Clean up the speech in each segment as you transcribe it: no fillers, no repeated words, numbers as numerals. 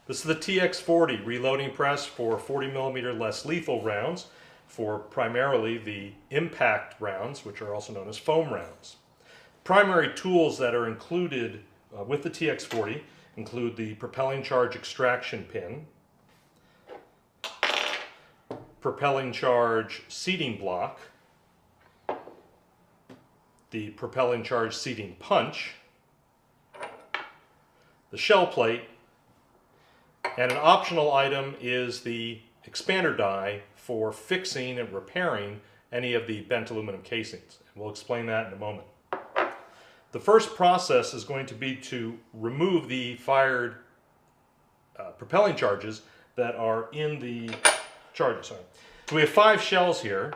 This is the TX40 reloading press for 40mm less lethal rounds, for primarily the impact rounds, which are also known as foam rounds. Primary tools that are included with the TX40 include the propelling charge extraction pin, propelling charge seating block, the propelling charge seating punch, the shell plate, and an optional item is the expander die for fixing and repairing any of the bent aluminum casings. We'll explain that in a moment. The first process is going to be to remove the fired propelling charges that are in the charges. So we have 5 shells here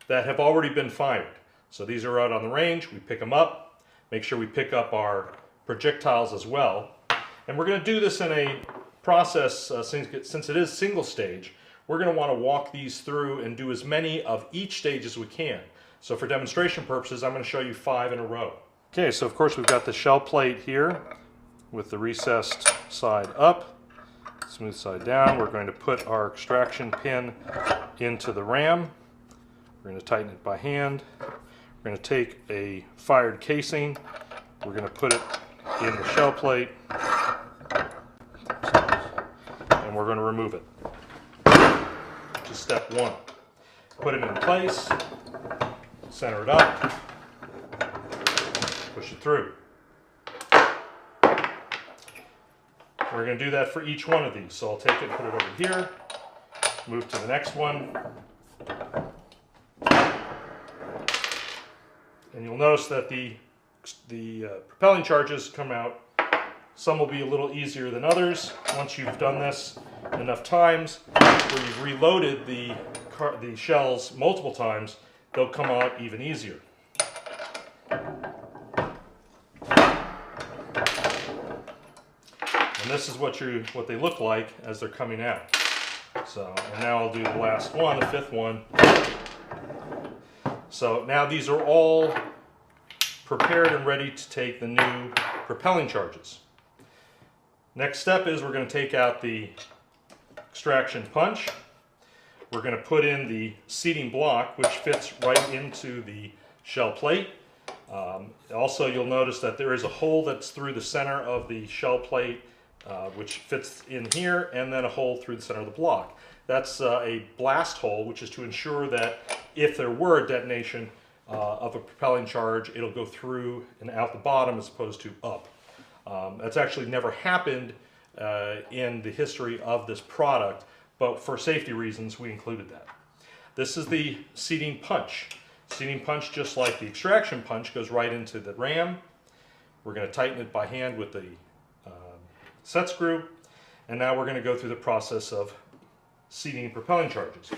that have already been fired. So these are out on the range. We pick them up, make sure we pick up our projectiles as well. And we're going to do this in a process, since it is single stage, we're going to want to walk these through and do as many of each stage as we can. So for demonstration purposes, I'm going to show you 5 in a row. Okay, so of course we've got the shell plate here with the recessed side up, smooth side down. We're going to put our extraction pin into the ram. We're going to tighten it by hand. We're going to take a fired casing. We're going to put it in the shell plate. And we're going to remove it. Which is step 1. Put it in place, center it up, push it through. We're going to do that for each one of these. So I'll take it, put it over here, move to the next one. And you'll notice that the propelling charges come out. Some will be a little easier than others. Once you've done this enough times, where you've reloaded the shells multiple times, they'll come out even easier. And this is what they look like as they're coming out. So, and now I'll do the last one, the 5th one. So now these are all prepared and ready to take the new propelling charges. Next step is we're going to take out the extraction punch. We're going to put in the seating block, which fits right into the shell plate. Also, you'll notice that there is a hole that's through the center of the shell plate, which fits in here, and then a hole through the center of the block. That's a blast hole, which is to ensure that if there were a detonation of a propelling charge, it'll go through and out the bottom as opposed to up. That's actually never happened in the history of this product, but for safety reasons we included that. This is the seating punch. Seating punch, just like the extraction punch, goes right into the ram. We're going to tighten it by hand with the set screw, and now we're going to go through the process of seating propelling charges.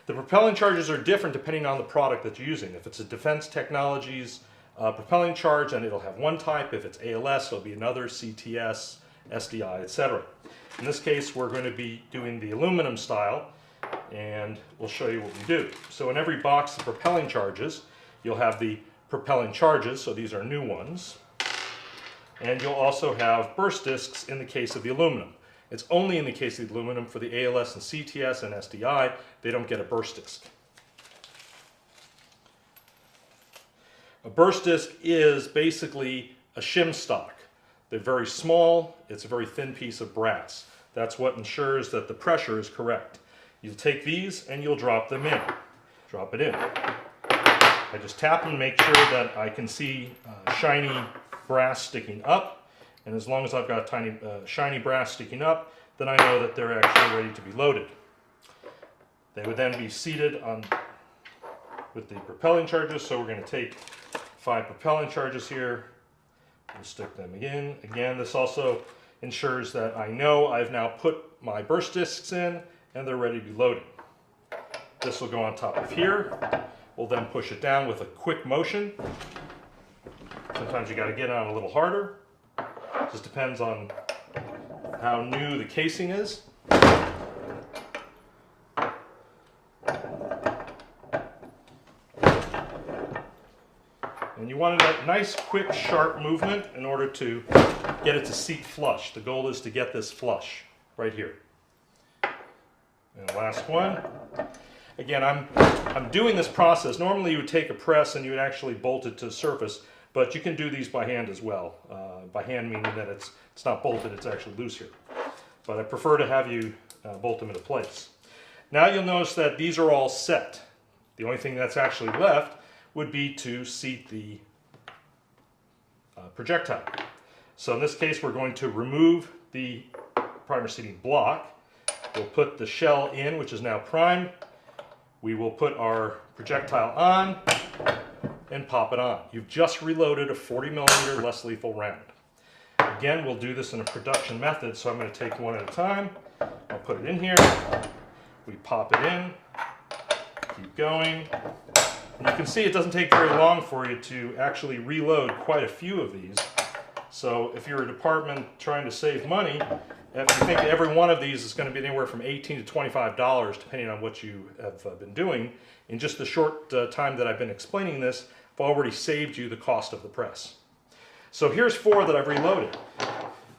The propelling charges are different depending on the product that you're using. If it's a Defense Technologies propelling charge, and it'll have one type. If it's ALS, it'll be another, CTS, SDI, etc. In this case, we're going to be doing the aluminum style, and we'll show you what we do. So in every box of propelling charges, you'll have the propelling charges, so these are new ones. And you'll also have burst discs in the case of the aluminum. It's only in the case of the aluminum. For the ALS and CTS and SDI, they don't get a burst disc. A burst disc is basically a shim stock. They're very small. It's a very thin piece of brass. That's what ensures that the pressure is correct. You'll take these and you'll drop them in. Drop it in. I just tap and make sure that I can see shiny brass sticking up. And as long as I've got tiny shiny brass sticking up, then I know that they're actually ready to be loaded. They would then be seated on with the propelling charges. So we're going to take 5 propelling charges here and stick them in. Again, this also ensures that I know I've now put my burst discs in and they're ready to be loaded. This will go on top of here. We'll then push it down with a quick motion. Sometimes you got to get on a little harder. Just depends on how new the casing is. And you want a nice, quick, sharp movement in order to get it to seat flush. The goal is to get this flush. right here. And the last one. Again, I'm doing this process. Normally you would take a press and you would actually bolt it to the surface, but you can do these by hand as well. By hand meaning that it's not bolted, it's actually loose here. But I prefer to have you bolt them into place. Now you'll notice that these are all set. The only thing that's actually left would be to seat the projectile. So in this case, we're going to remove the primer seating block. We'll put the shell in, which is now primed. We will put our projectile on and pop it on. You've just reloaded a 40mm less lethal round. Again, we'll do this in a production method, so I'm going to take one at a time. I'll put it in here. We pop it in. Keep going. And you can see it doesn't take very long for you to actually reload quite a few of these. So if you're a department trying to save money, if you think every one of these is going to be anywhere from $18 to $25, depending on what you have been doing, in just the short time that I've been explaining this, I've already saved you the cost of the press. So here's 4 that I've reloaded.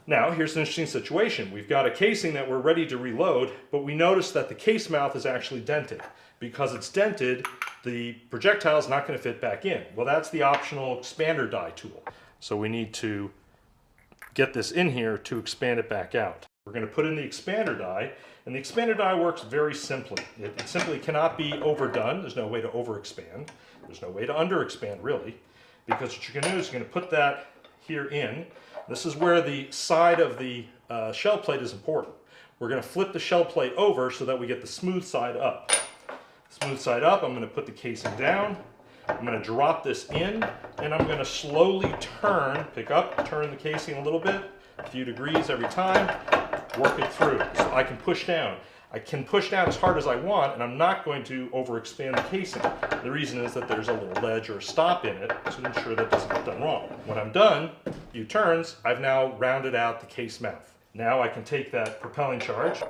Now here's an interesting situation. We've got a casing that we're ready to reload, but we notice that the case mouth is actually dented. Because it's dented, the projectile is not going to fit back in. Well, that's the optional expander die tool. So we need to get this in here to expand it back out. We're going to put in the expander die, and the expander die works very simply. It simply cannot be overdone. There's no way to overexpand. There's no way to underexpand, really, because what you're going to do is you're going to put that here in. This is where the side of the shell plate is important. We're going to flip the shell plate over so that we get the smooth side up. Smooth side up, I'm going to put the casing down. I'm going to drop this in, and I'm going to slowly pick up, turn the casing a little bit, a few degrees every time, work it through. So I can push down. I can push down as hard as I want, and I'm not going to overexpand the casing. The reason is that there's a little ledge or a stop in it to ensure that it doesn't get done wrong. When I'm done, few turns, I've now rounded out the case mouth. Now I can take that propelling charge,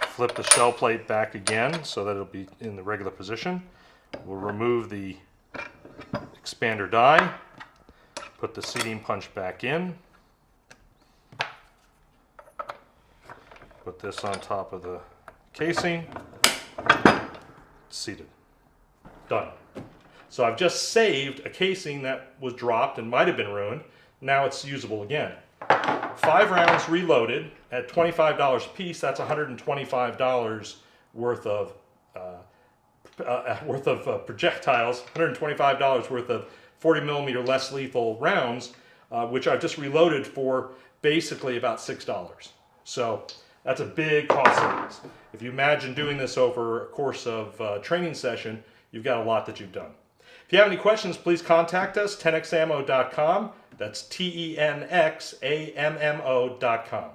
flip the shell plate back again so that it'll be in the regular position. We'll remove the expander die, put the seating punch back in, put this on top of the casing, seated. Done. So I've just saved a casing that was dropped and might have been ruined. Now it's usable again. 5 rounds reloaded at $25 a piece. That's $125 worth of projectiles, $125 worth of 40mm less lethal rounds, which I've just reloaded for basically about $6. So that's a big cost savings. If you imagine doing this over a course of training session, you've got a lot that you've done. If you have any questions, please contact us, tenxammo.com. That's TENXAMMO.com.